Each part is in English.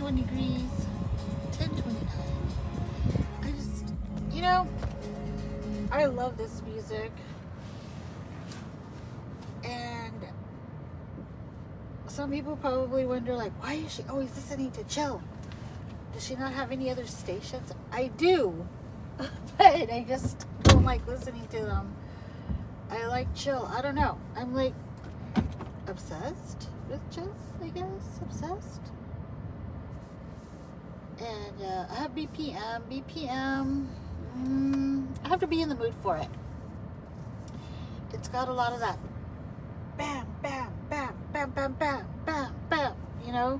21 degrees, 10:29. I just, you know, I love this music. And some people probably wonder, like, why is she always listening to Chill? Does she not have any other stations? I do, but I just don't like listening to them. I like Chill. I don't know. I'm like obsessed with Chill, I guess. Obsessed. And I have BPM. I have to be in the mood for it. It's got a lot of that bam, bam, bam, bam, bam, bam, bam, bam, you know,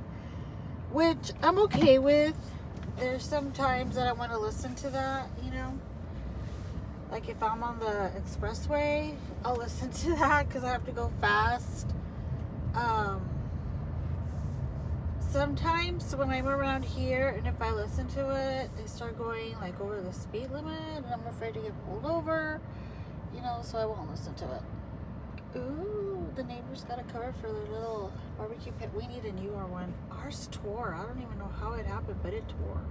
which I'm okay with. There's some times that I want to listen to that, you know, like if I'm on the expressway, I'll listen to that because I have to go fast. Sometimes when I'm around here and if I listen to it, I start going like over the speed limit and I'm afraid to get pulled over, you know, so I won't listen to it. Ooh, the neighbors got a cover for their little barbecue pit. We need a newer one. Ours tore. I don't even know how it happened, but it tore.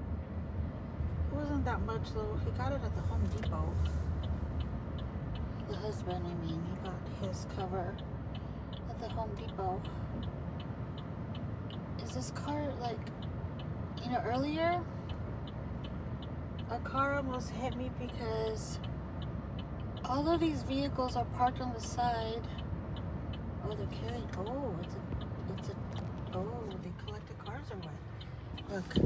It wasn't that much though. He got it at the Home Depot. The husband, I mean, he got his cover at the Home Depot. Is this car like, you know, earlier a car almost hit me because all of these vehicles are parked on the side. Oh, they're carrying. Oh, they collected cars or what? Look,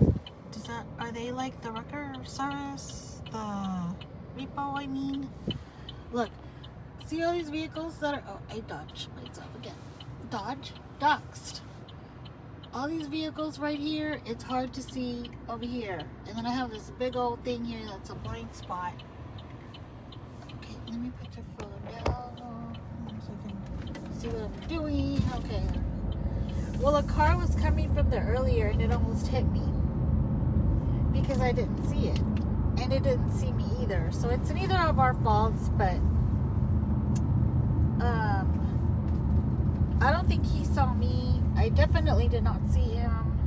are they like the wrecker service? The repo, I mean? Look, see all these vehicles that are, oh, I dodged myself again. Doxed. All these vehicles right here, it's hard to see over here. And then I have this big old thing here that's a blind spot. Okay, let me put your phone down so you can see what I'm doing. Okay. Well, a car was coming from there earlier and it almost hit me because I didn't see it. And it didn't see me either. So it's neither of our faults, but I don't think he saw me. I definitely did not see him,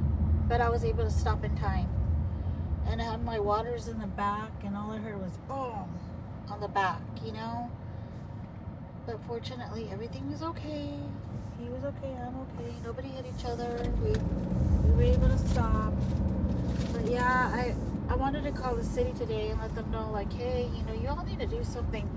but I was able to stop in time. And I had my waters in the back, and all I heard was boom on the back, you know. But fortunately, everything was okay. He was okay, I'm okay. Nobody hit each other. We were able to stop. But yeah, I wanted to call the city today and let them know, like, hey, you know, you all need to do something.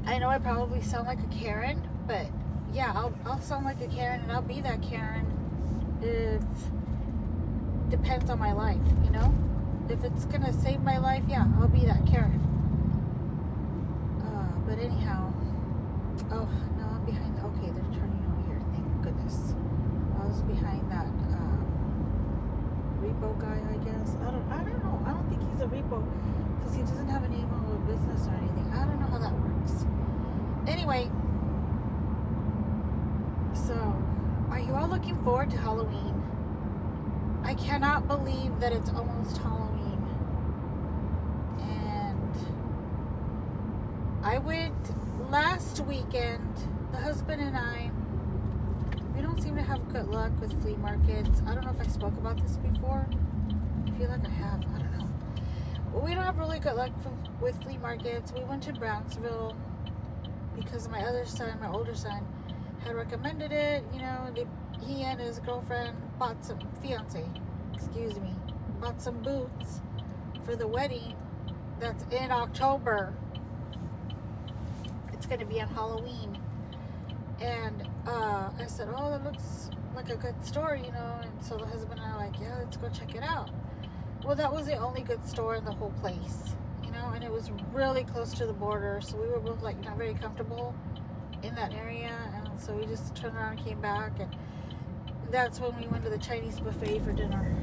I know I probably sound like a Karen, but yeah, I'll sound like a Karen and I'll be that Karen if depends on my life, you know? If it's gonna save my life, yeah, I'll be that Karen. But anyhow, oh, no, I'm behind, okay, they're turning over here, thank goodness. I was behind that repo guy, I guess. I don't know. I don't think he's a repo because he doesn't have a name on a business or anything. I don't know how that works. Anyway, so are you all looking forward to Halloween? I cannot believe that it's almost Halloween. And I went last weekend, the husband and I, we don't seem to have good luck with flea markets. I don't know if I spoke about this before. I feel like I have. I don't know. But we don't have really good luck with flea markets. We went to Brownsville because my other son, my older son, had recommended it. You know, he and his girlfriend bought some, bought some boots for the wedding that's in October. It's going to be on Halloween. And I said, oh, that looks like a good store, you know. And so the husband and I are like, yeah, let's go check it out. Well, that was the only good store in the whole place, you know. And it was really close to the border. So we were both like not very comfortable in that area. And so we just turned around and came back. And that's when we went to the Chinese buffet for dinner.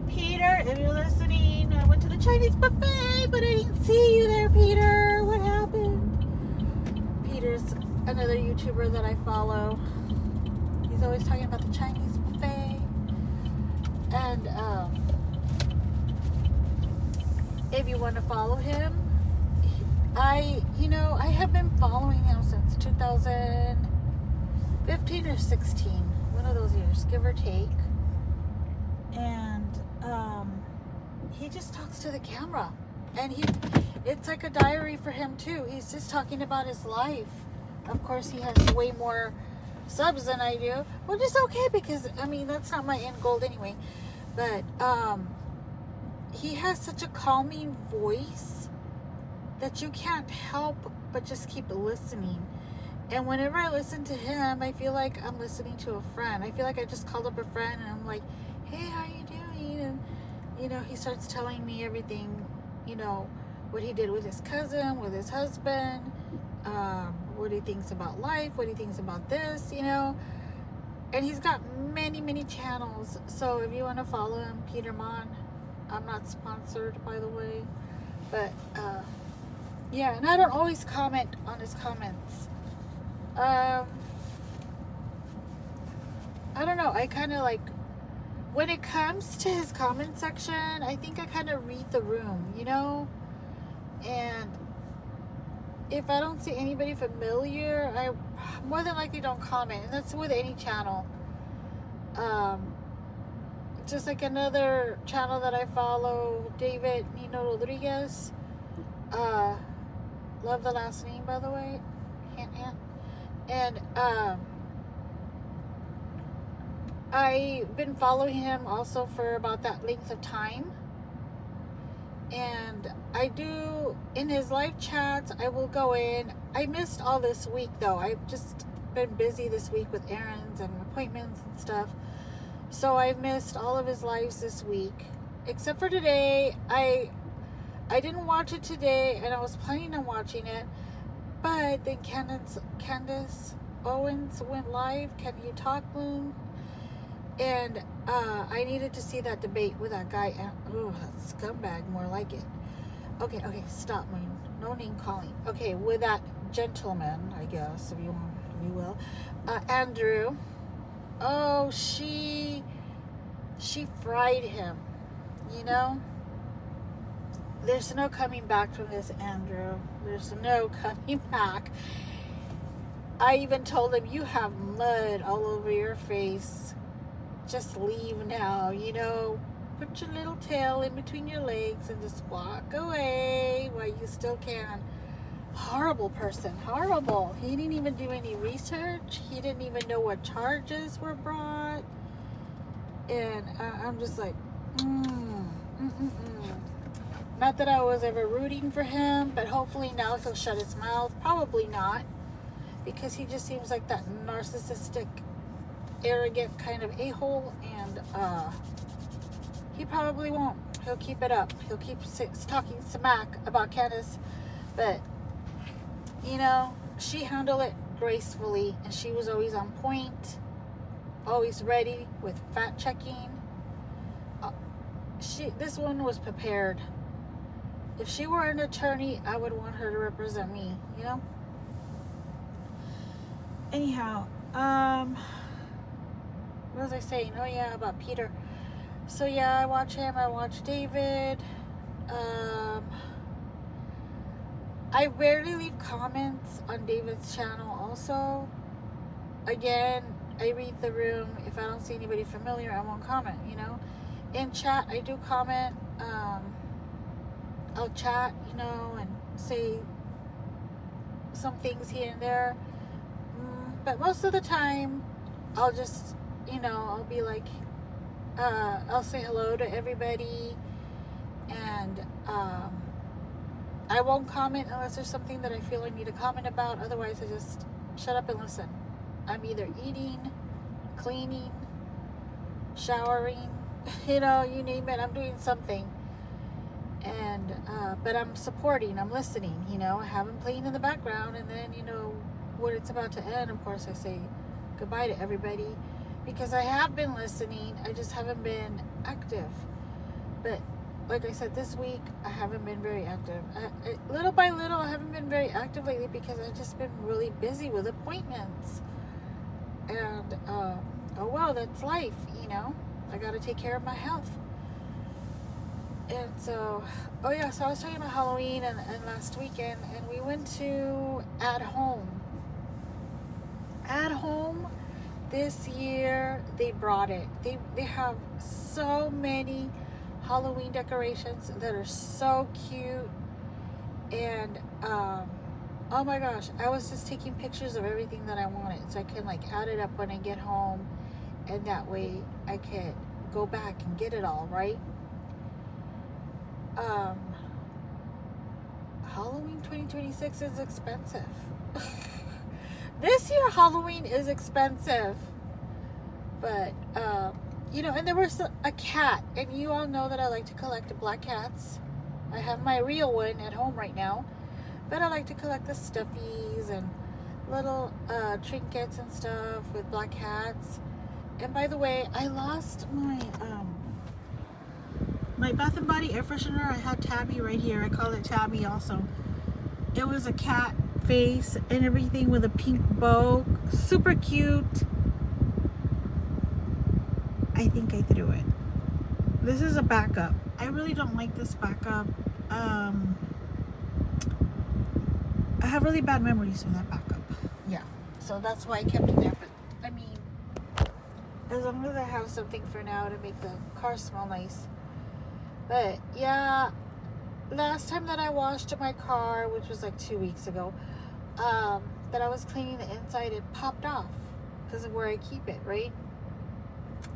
Peter, if you're listening, I went to the Chinese buffet, but I didn't see you there, Peter. What happened? Peter's another YouTuber that I follow. He's always talking about the Chinese buffet. And if you want to follow him, I have been following him since 2015 or 16 one of those years, give or take. And he just talks to the camera, and it's like a diary for him too. He's just talking about his life. Of course, he has way more subs than I do, which is okay, because I mean, that's not my end goal anyway. But he has such a calming voice that you can't help but just keep listening. And whenever I listen to him, I feel like I'm listening to a friend. I feel like I just called up a friend and I'm like, hey, how you doing? And, you know, he starts telling me everything, you know, what he did with his cousin, with his husband, what he thinks about life, what he thinks about this, you know. And he's got many, many channels. So if you want to follow him, Peter Mon. I'm not sponsored, by the way. But, yeah, and I don't always comment on his comments. I don't know. I kind of like, when it comes to his comment section, I think I kind of read the room, you know? And if I don't see anybody familiar, I more than likely don't comment. And that's with any channel. Just like another channel that I follow, David Nino Rodriguez. Love the last name, by the way. And I've been following him also for about that length of time. And I do, in his live chats, I will go in. I missed all this week, though. I've just been busy this week with errands and appointments and stuff. So I've missed all of his lives this week. Except for today. I didn't watch it today, and I was planning on watching it. But then Candace Owens went live. Can You Talk, Moon? And I needed to see that debate with that guy. Oh, that scumbag, more like it. Okay, stop, Moon. No name calling. Okay, with that gentleman, I guess, if you will. Andrew. Oh, she fried him, you know? There's no coming back from this, Andrew. There's no coming back. I even told him, you have mud all over your face. Just leave now, you know. Put your little tail in between your legs and just walk away while you still can. Horrible person. Horrible. He didn't even do any research. He didn't even know what charges were brought. And I'm just like, Not that I was ever rooting for him, but hopefully now he'll shut his mouth. Probably not, because he just seems like that narcissistic, arrogant kind of a-hole, and he probably won't. He'll keep it up. He'll keep talking smack about Candace, but, you know, she handled it gracefully, and she was always on point, always ready with fact-checking. This one was prepared. If she were an attorney, I would want her to represent me, you know? Anyhow, what was I saying? Oh, yeah, about Peter. So, yeah, I watch him. I watch David. I rarely leave comments on David's channel also. Again, I read the room. If I don't see anybody familiar, I won't comment, you know? In chat, I do comment. I'll chat, you know, and say some things here and there. But most of the time, I'll just, you know, I'll be like, I'll say hello to everybody. And I won't comment unless there's something that I feel I need to comment about. Otherwise, I just shut up and listen. I'm either eating, cleaning, showering, you know, you name it. I'm doing something. And but I'm supporting, I'm listening, you know, I have them playing in the background, and then, you know, when it's about to end, of course, I say goodbye to everybody, because I have been listening, I just haven't been active. But like I said, this week I haven't been very active. Little by little, I haven't been very active lately because I've just been really busy with appointments. And oh well, that's life, you know. I got to take care of my health. And so, oh yeah, so I was talking about Halloween and last weekend, and we went to At Home. At Home This year they brought it. They have so many Halloween decorations that are so cute. And oh my gosh, I was just taking pictures of everything that I wanted so I can like add it up when I get home, and that way I could go back and get it all, right? Halloween 2026 is expensive. This year Halloween is expensive. But you know, and there was a cat, and you all know that I like to collect black cats. I have my real one at home right now, but I like to collect the stuffies and little trinkets and stuff with black cats. And by the way, I lost my Bath and Body air freshener. I had Tabby right here. I call it Tabby also. It was a cat face and everything with a pink bow. Super cute. I think I threw it. This is a backup. I really don't like this backup. I have really bad memories from that backup. Yeah. So that's why I kept it there. But I mean, as long as I have something for now to make the car smell nice. But yeah, last time that I washed my car, which was like 2 weeks ago, that I was cleaning the inside, it popped off because of where I keep it, right?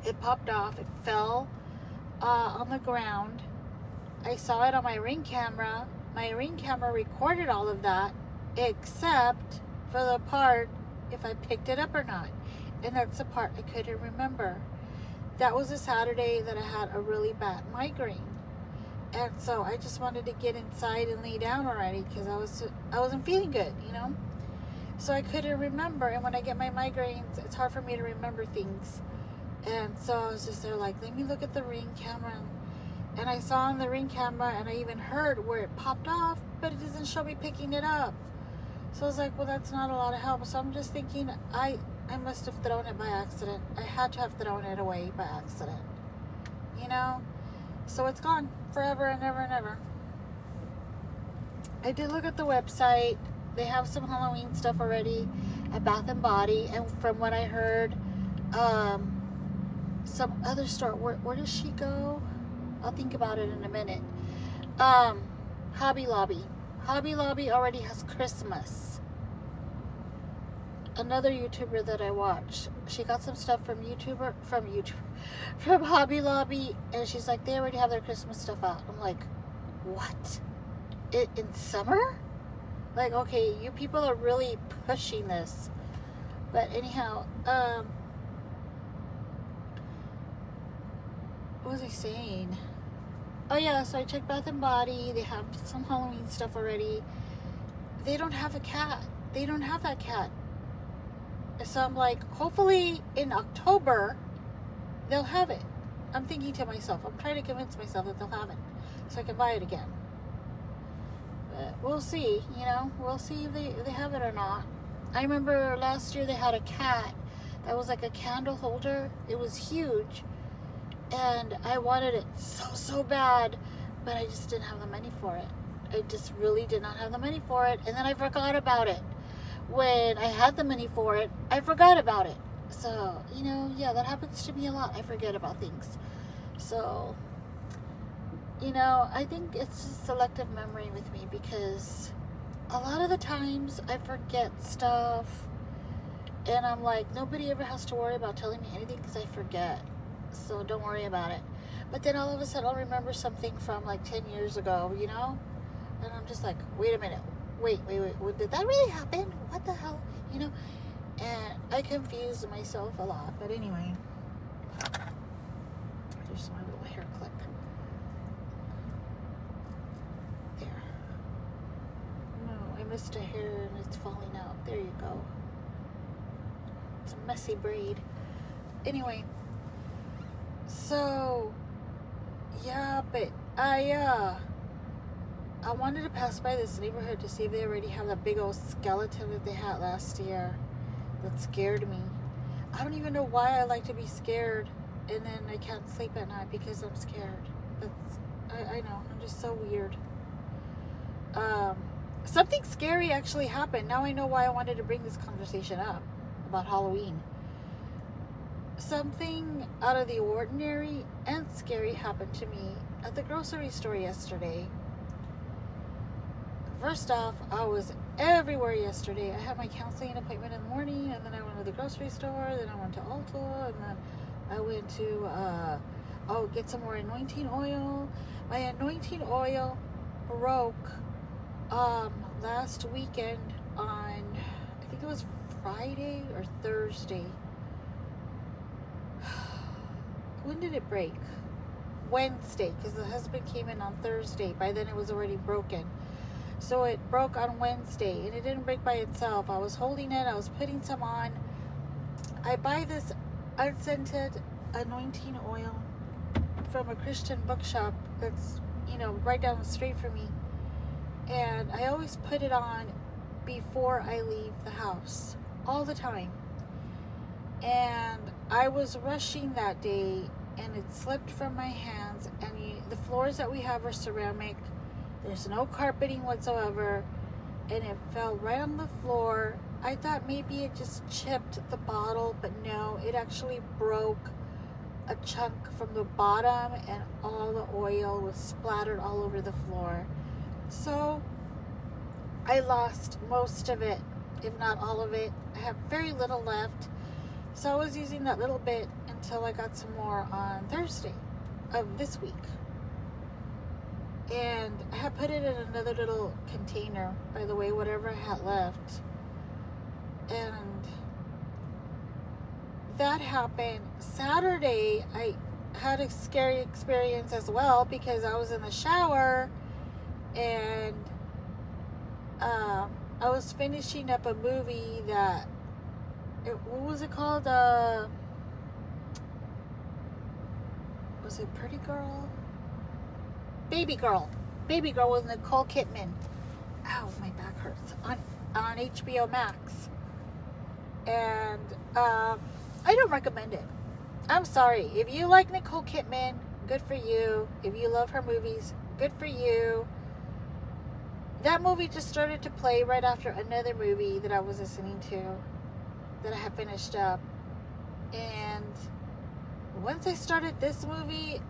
It popped off. It fell on the ground. I saw it on my Ring camera. My Ring camera recorded all of that, except for the part if I picked it up or not. And that's the part I couldn't remember. That was a Saturday that I had a really bad migraine. And so I just wanted to get inside and lay down already because I wasn't feeling good, you know? So I couldn't remember. And when I get my migraines, it's hard for me to remember things. And so I was just there like, let me look at the Ring camera. And I saw on the Ring camera, and I even heard where it popped off, but it doesn't show me picking it up. So I was like, well, that's not a lot of help. So I'm just thinking, I must have thrown it by accident. I had to have thrown it away by accident. You know? So it's gone forever and ever and ever. I did look at the website. They have some Halloween stuff already at Bath and Body. And from what I heard, some other store. Where does she go? I'll think about it in a minute. Hobby Lobby. Hobby Lobby already has Christmas. Another YouTuber that I watch, she got some stuff from Hobby Lobby, and she's like, they already have their Christmas stuff out. I'm like, what? In summer? Like, okay, you people are really pushing this. But anyhow, what was I saying? Oh yeah, so I checked Bath and Body. They have some Halloween stuff already. They don't have a cat. They don't have that cat. So I'm like, hopefully in October they'll have it. I'm thinking to myself, I'm trying to convince myself that they'll have it so I can buy it again. But we'll see, you know, we'll see if they have it or not. I remember last year they had a cat that was like a candle holder. It was huge. And I wanted it so bad, but I just didn't have the money for it. I just really did not have the money for it. And then I forgot about it. When I had the money for it, I forgot about it. So, you know, yeah, that happens to me a lot. I forget about things. So, you know, I think it's just selective memory with me because a lot of the times I forget stuff. And I'm like, nobody ever has to worry about telling me anything because I forget. So don't worry about it. But then all of a sudden I'll remember something from like 10 years ago, you know? And I'm just like, wait a minute. Wait. Did that really happen? What the hell? You know? And I confuse myself a lot. But anyway. There's my little hair clip. There. No, I missed a hair and it's falling out. There you go. It's a messy braid. Anyway. So, yeah, but I wanted to pass by this neighborhood to see if they already have that big old skeleton that they had last year that scared me. I don't even know why I like to be scared and then I can't sleep at night because I'm scared. I know, I'm just so weird. Something scary actually happened. Now I know why I wanted to bring this conversation up about Halloween. something out of the ordinary and scary happened to me at the grocery store yesterday. First off, I was everywhere yesterday. I had my counseling appointment in the morning, and then I went to the grocery store, then I went to Ulta, and then I went to get some more anointing oil. My anointing oil broke last weekend on, I think it was Friday or Thursday. When did it break? Wednesday, because the husband came in on Thursday. By then it was already broken. So it broke on Wednesday, and it didn't break by itself. I was holding it, I was putting some on. I buy this unscented anointing oil from a Christian bookshop that's, right down the street from me. And I always put it on before I leave the house, all the time. And I was rushing that day, and it slipped from my hands, and the floors that we have are ceramic. There's no carpeting whatsoever, and it fell right on the floor. I thought maybe it just chipped the bottle, but no, it actually broke a chunk from the bottom, and all the oil was splattered all over the floor. So I lost most of it, if not all of it. I have very little left. So I was using that little bit until I got some more on Thursday of this week. And I had put it in another little container, by the way, whatever I had left. And that happened. Saturday, I had a scary experience as well, because I was in the shower, and I was finishing up a movie that, what was it called? Was it Pretty Girl? Baby Girl with Nicole Kidman. Ow, my back hurts. On HBO Max. And I don't recommend it. I'm sorry. If you like Nicole Kidman, good for you. If you love her movies, good for you. That movie just started to play right after another movie that I was listening to, that I had finished up. And once I started this movie,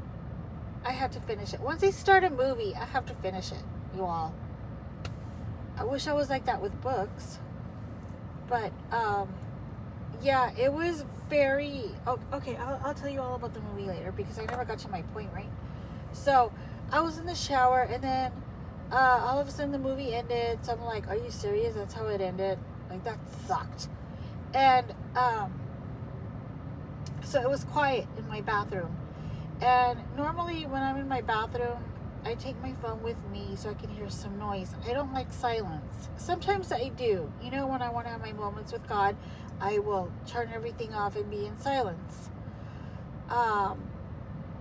I had to finish it. Once I start a movie, I have to finish it, you all. I wish I was like that with books. But, yeah, it was very... Oh, okay, I'll tell you all about the movie later, because I never got to my point, right? So, I was in the shower, and then all of a sudden the movie ended. So I'm like, are you serious? That's how it ended? Like, that sucked. And, so it was quiet in my bathroom. And normally when I'm in my bathroom, I take my phone with me so I can hear some noise. I don't like silence. Sometimes I do. When I want to have my moments with God, I will turn everything off and be in silence.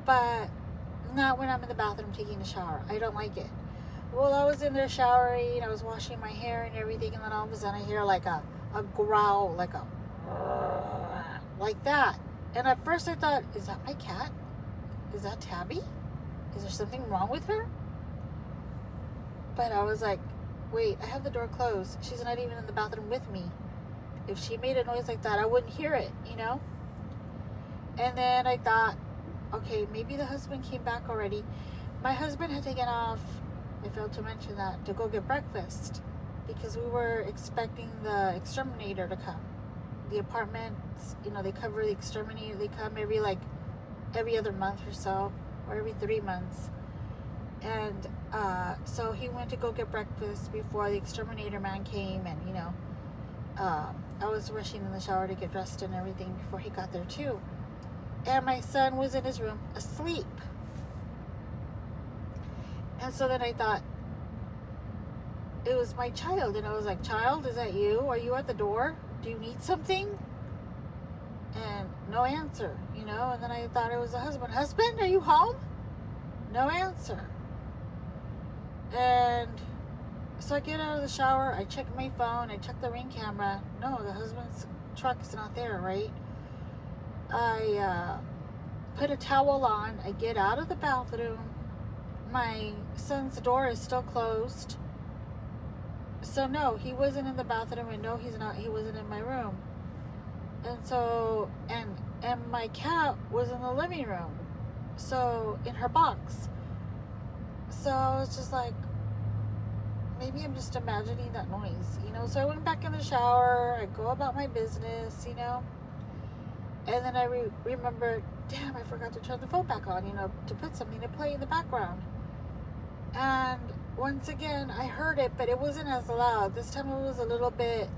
But not when I'm in the bathroom taking a shower. I don't like it. Well, I was in there showering, I was washing my hair and everything, and then all of a sudden I hear like a growl, like that. And at first I thought, is that my cat? Is that Tabby? Is there something wrong with her? But I was like, wait, I have the door closed. She's not even in the bathroom with me. If she made a noise like that, I wouldn't hear it, And then I thought, okay, maybe the husband came back already. My husband had taken off, I failed to mention that, to go get breakfast, because we were expecting the exterminator to come. The apartments, they cover the exterminator. They come every other month or so, or every 3 months. And so he went to go get breakfast before the exterminator man came, and I was rushing in the shower to get dressed and everything before he got there too. And my son was in his room asleep. And so then I thought it was my child, and I was like, child, is that you? Are you at the door? Do you need something? And no answer, And then I thought it was the husband. Husband, are you home? No answer. And so I get out of the shower, I check my phone, I check the Ring camera. No, the husband's truck is not there, right? I put a towel on, I get out of the bathroom. My son's door is still closed. So no, he wasn't in the bathroom, and no, he wasn't in my room. And so, and and my cat was in the living room, so in her box. So I was just like, maybe I'm just imagining that noise, So I went back in the shower. I go about my business, And then I remembered, damn, I forgot to turn the phone back on, to put something to play in the background. And once again, I heard it, but it wasn't as loud. This time it was a little bit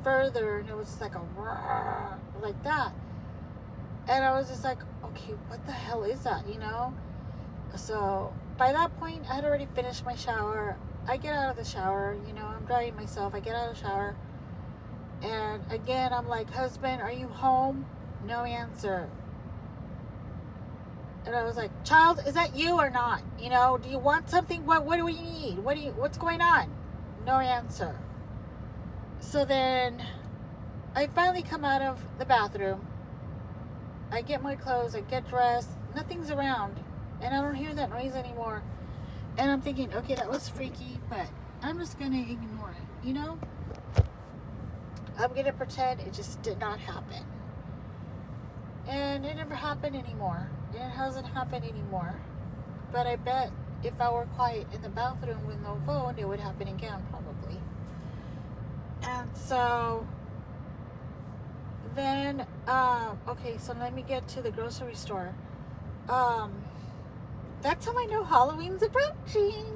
further, and it was just like a roar, like that. And I was just like, okay, what the hell is that, So by that point, I had already finished my shower. I get out of the shower, I'm drying myself. I get out of the shower. And again, I'm like, husband, are you home? No answer. And I was like, child, is that you or not? Do you want something? What do we need? What's going on? No answer. So then I finally come out of the bathroom. I get my clothes, I get dressed, nothing's around, and I don't hear that noise anymore. And I'm thinking, okay, that was freaky, but I'm just going to ignore it, I'm going to pretend it just did not happen. And it never happened anymore. It hasn't happened anymore. But I bet if I were quiet in the bathroom with no phone, it would happen again, probably. And so then, okay, so let me get to the grocery store. That's how I know Halloween's approaching.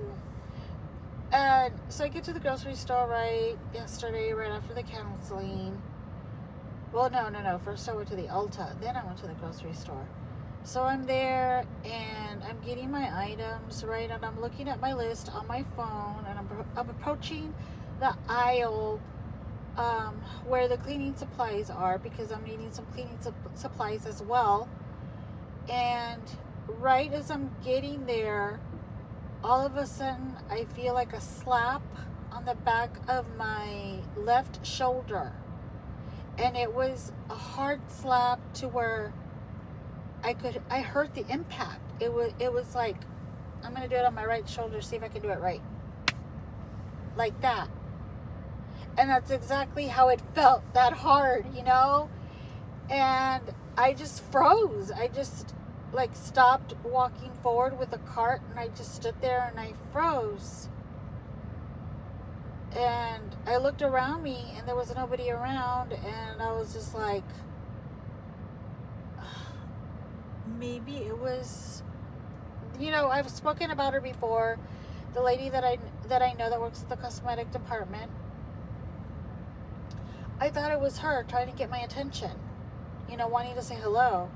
And so I get to the grocery store yesterday, right after the counseling. Well, no. First I went to the Ulta. Then I went to the grocery store. So I'm there, and I'm getting my items, right? And I'm looking at my list on my phone, and I'm approaching the aisle where the cleaning supplies are, because I'm needing some cleaning supplies as well. And right as I'm getting there, all of a sudden I feel like a slap on the back of my left shoulder. And it was a hard slap to where I heard the impact. It was like, I'm going to do it on my right shoulder, see if I can do it right. Like that. And that's exactly how it felt, that hard, And I just froze. I just stopped walking forward with the cart, and I just stood there and I froze. And I looked around me, and there was nobody around, and I was just like, maybe it was, I've spoken about her before, the lady that I know that works at the cosmetic department. I thought it was her trying to get my attention, wanting to say hello.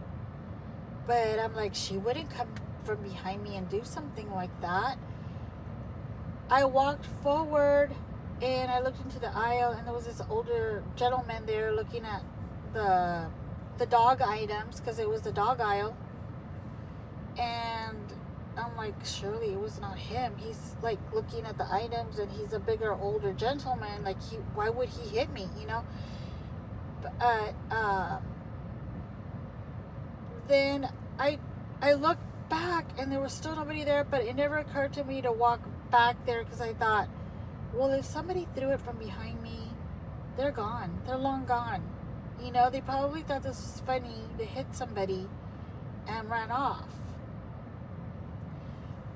But I'm like, she wouldn't come from behind me and do something like that. I walked forward, and I looked into the aisle, and there was this older gentleman there looking at the dog items, because it was the dog aisle. And I'm like, surely it was not him. He's looking at the items, and he's a bigger, older gentleman. Why would he hit me, But then I looked back, and there was still nobody there, but it never occurred to me to walk back there, because I thought, well, if somebody threw it from behind me, they're gone. They're long gone. They probably thought this was funny to hit somebody and ran off.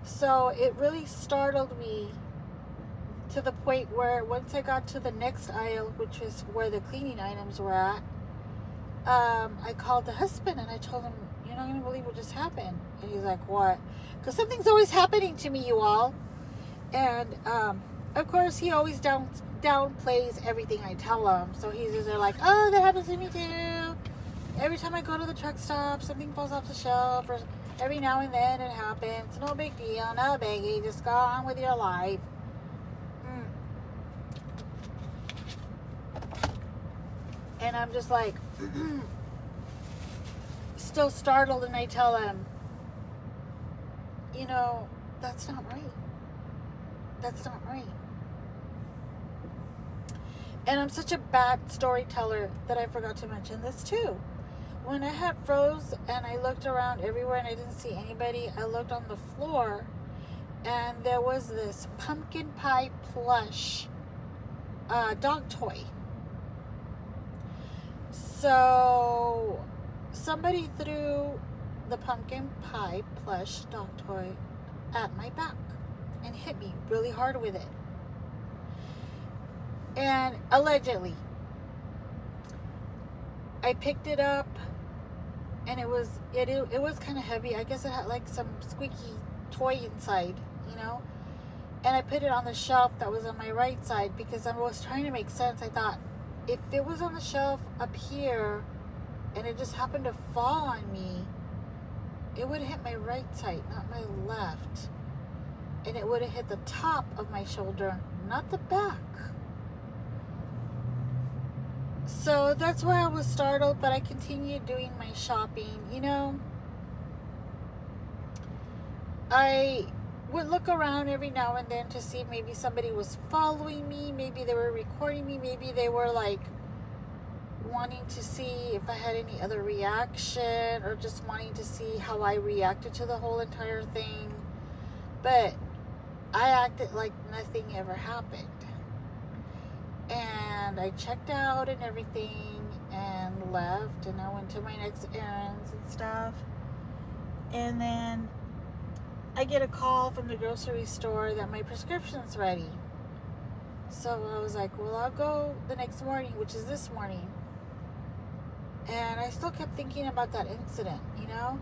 So it really startled me to the point where once I got to the next aisle, which is where the cleaning items were at, I called the husband, and I told him, you're not going to believe what just happened. And he's like, what? Because something's always happening to me, you all. And of course, he always downplays everything I tell him. So he's either like, oh, that happens to me too. Every time I go to the truck stop, something falls off the shelf, or every now and then it happens. No big deal, no biggie. Just go on with your life. And I'm just like, still startled, and I tell him, that's not right. That's not right. And I'm such a bad storyteller that I forgot to mention this too. When I had froze and I looked around everywhere and I didn't see anybody, I looked on the floor, and there was this pumpkin pie plush dog toy. So somebody threw the pumpkin pie plush dog toy at my back and hit me really hard with it. And allegedly, I picked it up, and it was kind of heavy. I guess it had like some squeaky toy inside, you know. And I put it on the shelf that was on my right side because I was trying to make sense. I thought, if it was on the shelf up here and it just happened to fall on me, it would have hit my right side, not my left. And it would have hit the top of my shoulder, not the back. So that's why I was startled, but I continued doing my shopping. You know, I would look around every now and then to see if maybe somebody was following me, maybe they were recording me, maybe they were like wanting to see if I had any other reaction, or just wanting to see how I reacted to the whole entire thing. But I acted like nothing ever happened. And I checked out and everything and left, and I went to my next errands and stuff. And then I get a call from the grocery store that my prescription's ready. So I was like, well, I'll go the next morning, which is this morning. And I still kept thinking about that incident, you know?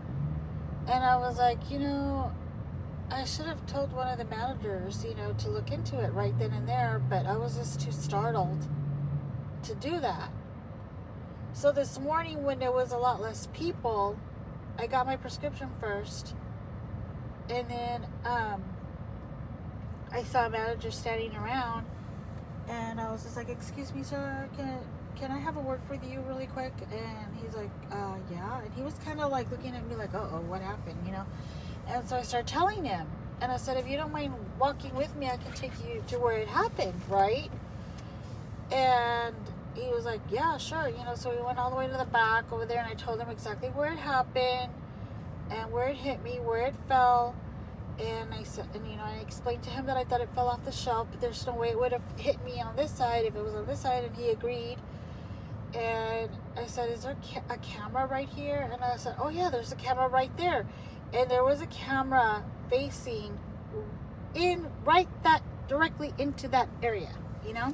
And I was like, you know, I should have told one of the managers, you know, to look into it right then and there, but I was just too startled to do that. So this morning, when there was a lot less people, I got my prescription first. And then I saw a manager standing around, and I was just like, excuse me, sir, can I have a word with you really quick? And he's like, yeah. And he was kind of like looking at me like, uh-oh, what happened, you know? And so I started telling him, and I said, if you don't mind walking with me, I can take you to where it happened, right? And he was like, yeah, sure, you know. So we went all the way to the back over there, and I told him exactly where it happened and where it hit me, where it fell. And I said, and you know, I explained to him that I thought it fell off the shelf, but there's no way it would have hit me on this side if it was on this side, and he agreed. And I said, is there a camera right here? And I said, oh yeah, there's a camera right there. And there was a camera facing in directly into that area, you know.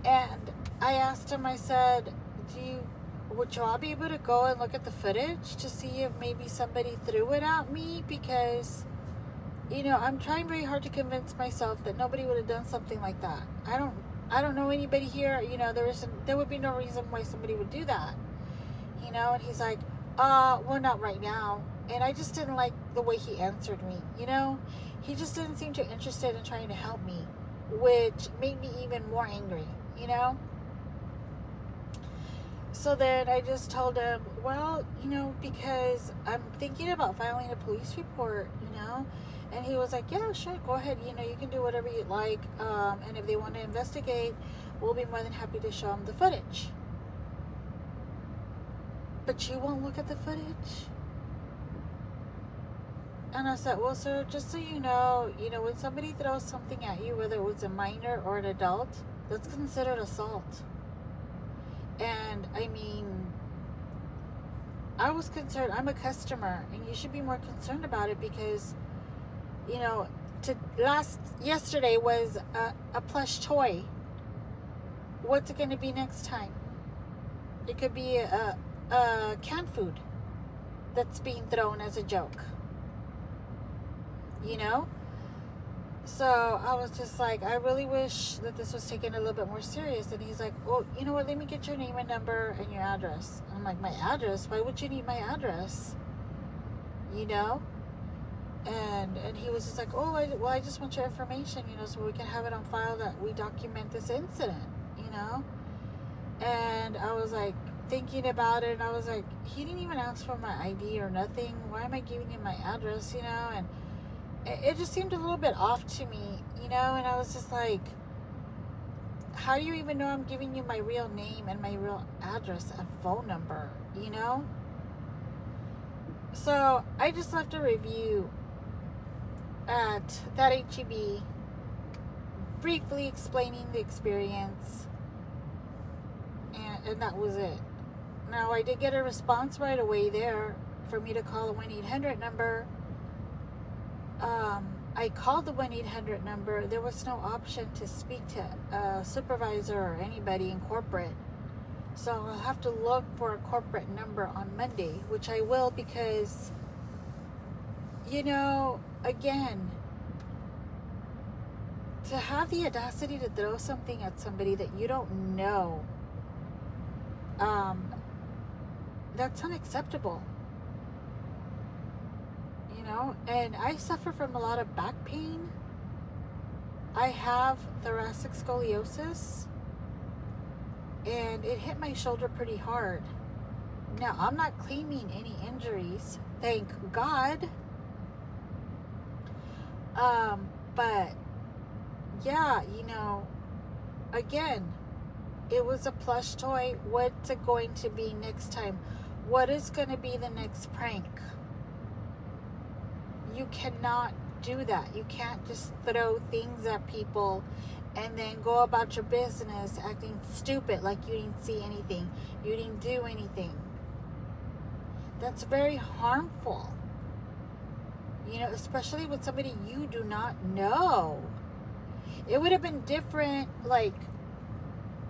And I asked him, I said, would you all be able to go and look at the footage to see if maybe somebody threw it at me? Because, you know, I'm trying very hard to convince myself that nobody would have done something like that. I don't know anybody here, you know. There would be no reason why somebody would do that, you know. And he's like, well, not right now. And I just didn't like the way he answered me, you know. He just didn't seem too interested in trying to help me, which made me even more angry, you know. So then I just told him, well, you know, because I'm thinking about filing a police report, you know. And he was like, yeah, sure, go ahead, you know, you can do whatever you'd like. And if they want to investigate, we'll be more than happy to show them the footage. But you won't look at the footage? And I said, well, sir, just so you know, when somebody throws something at you, whether it was a minor or an adult, that's considered assault. And I mean, I was concerned. I'm a customer, and you should be more concerned about it because, you know, yesterday was a plush toy. What's it going to be next time? It could be a canned food that's being thrown as a joke. You know? So I was just like, I really wish that this was taken a little bit more serious. And he's like, well, you know what? Let me get your name and number and your address. I'm like, my address? Why would you need my address? You know? And he was just like, oh, I just want your information, you know, so we can have it on file that we document this incident, you know? And I was like, thinking about it, and I was like, he didn't even ask for my ID or nothing. Why am I giving him my address, you know? And it just seemed a little bit off to me, you know. And I was just like, how do you even know I'm giving you my real name and my real address and phone number, you know? So I just left a review at that HEB, briefly explaining the experience, and that was it. Now, I did get a response right away there for me to call the 1-800 number. I called the 1-800 number. There was no option to speak to a supervisor or anybody in corporate. So I'll have to look for a corporate number on Monday, which I will, because, you know, again, to have the audacity to throw something at somebody that you don't know, that's unacceptable. You know, and I suffer from a lot of back pain. I have thoracic scoliosis, and it hit my shoulder pretty hard. Now, I'm not claiming any injuries, thank God. But yeah, you know, again, it was a plush toy. What's it going to be next time? What is going to be the next prank? You cannot do that. You can't just throw things at people and then go about your business acting stupid, like you didn't see anything, you didn't do anything. That's very harmful. You know, especially with somebody you do not know. It would have been different, like,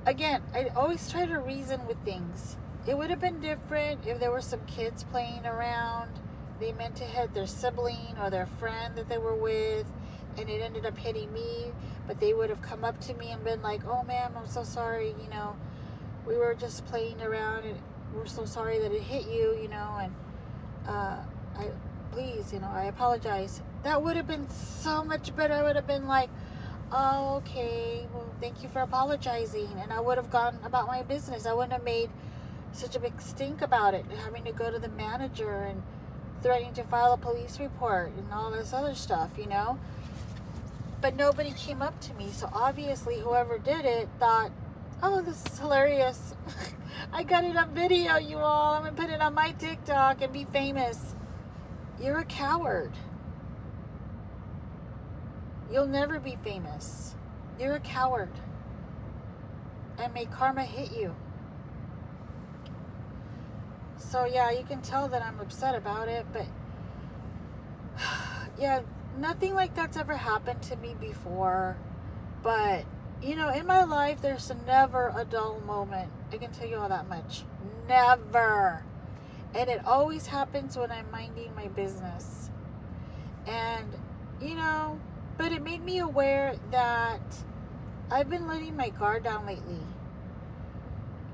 again, I always try to reason with things. It would have been different if there were some kids playing around. They meant to hit their sibling or their friend that they were with, and it ended up hitting me. But they would have come up to me and been like, "Oh, ma'am, I'm so sorry. You know, we were just playing around, and we're so sorry that it hit you. You know, and please, you know, I apologize." That would have been so much better. I would have been like, "Oh, okay. Well, thank you for apologizing," and I would have gone about my business. I wouldn't have made such a big stink about it, having to go to the manager and threatening to file a police report and all this other stuff, you know. But nobody came up to me, so obviously whoever did it thought, "Oh, this is hilarious. I got it on video, you all. I'm gonna put it on my TikTok and be famous." You're a coward. You'll never be famous. You're a coward. And may karma hit you. So yeah, you can tell that I'm upset about it, but yeah, nothing like that's ever happened to me before. But, you know, in my life, there's never a dull moment. I can tell you all that much. Never. And it always happens when I'm minding my business. And, you know, but it made me aware that I've been letting my guard down lately.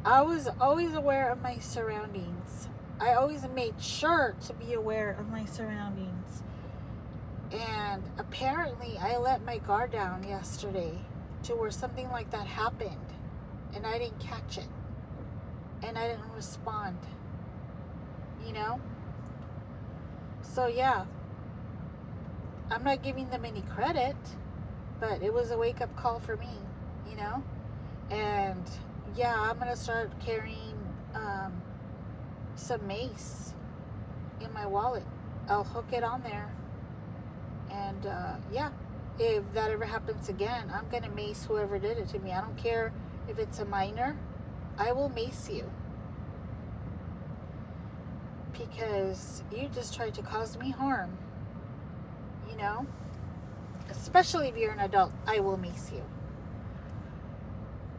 I was always aware of my surroundings. I always made sure to be aware of my surroundings. And apparently I let my guard down yesterday to where something like that happened. And I didn't catch it. And I didn't respond. You know? So yeah. I'm not giving them any credit. But it was a wake-up call for me. You know? And yeah, I'm going to start carrying some mace in my wallet. I'll hook it on there. And yeah, if that ever happens again, I'm going to mace whoever did it to me. I don't care if it's a minor. I will mace you. Because you just tried to cause me harm. You know? Especially if you're an adult, I will mace you.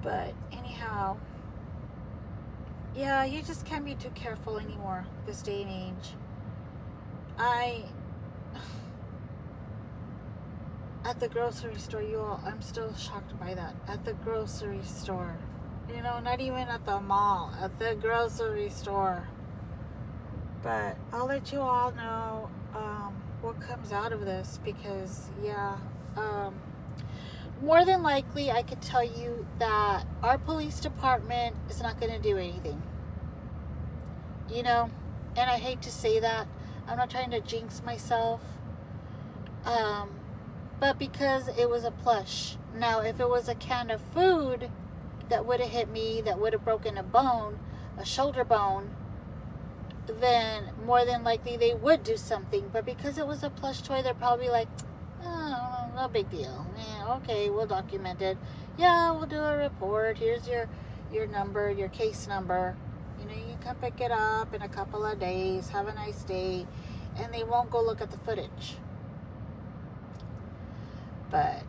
But anyhow, yeah, you just can't be too careful anymore this day and age. At the grocery store, you all, I'm still shocked by that. At the grocery store. You know, not even at the mall. At the grocery store. But I'll let you all know what comes out of this. Because, yeah, more than likely, I could tell you that our police department is not going to do anything. You know, and I hate to say that. I'm not trying to jinx myself. But because it was a plush. Now, if it was a can of food that would have hit me, that would have broken a bone, a shoulder bone, then more than likely they would do something. But because it was a plush toy, they're probably like, "Oh, no big deal. Yeah, okay, we'll document it. Yeah, we'll do a report. Here's your number, your case number. You know, you come pick it up in a couple of days, have a nice day, and they won't go look at the footage. But,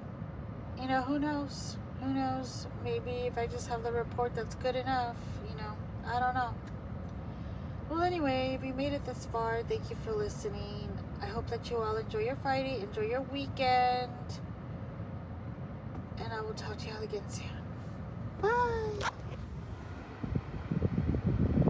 you know, who knows? Who knows? Maybe if I just have the report, that's good enough. You know, I don't know. Well, anyway, if you made it this far, thank you for listening. I hope that you all enjoy your Friday, enjoy your weekend, and I will talk to you all again soon. Bye!